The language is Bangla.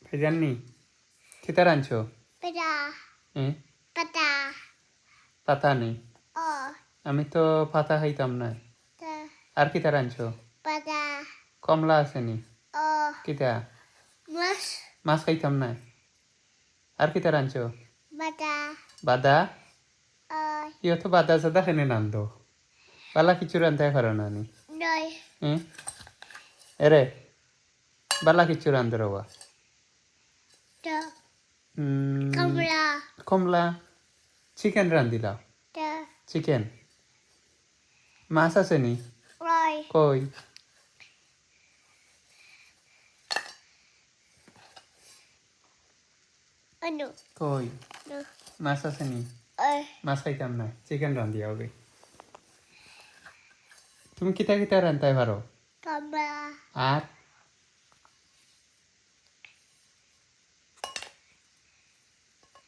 খাইজাননি কিতা রাঁধছো Pada. হ্যাঁ Pada. পাতা নেই Oh. আমি তো পাতা খাইতাম না Da. আর কিতা রাঁধছো Pada. কমলা আসেনি Oh. কিতা Mas. মাছ খাইতাম না আর কিতা রাঁধছো Pada. বাদা Oh. ইয়ে তো বাদা সাদা খেনে নান্দো বালা কিছু রাঁধতে পারো না নি Noi. হ্যাঁ এরে বালা কিছু রাঁধতে রবা Da. Kamla. কমলা চিকেন রাঁধিলাও Da. চিকেন মাছ আসেনি Roy. কই Anu. কই No. মাছ আসেনি মাছ খাইতাম না চিকেন রাঁধি হবে তুমি কিতা কিতা রাঁধতে পারো Kamla. আর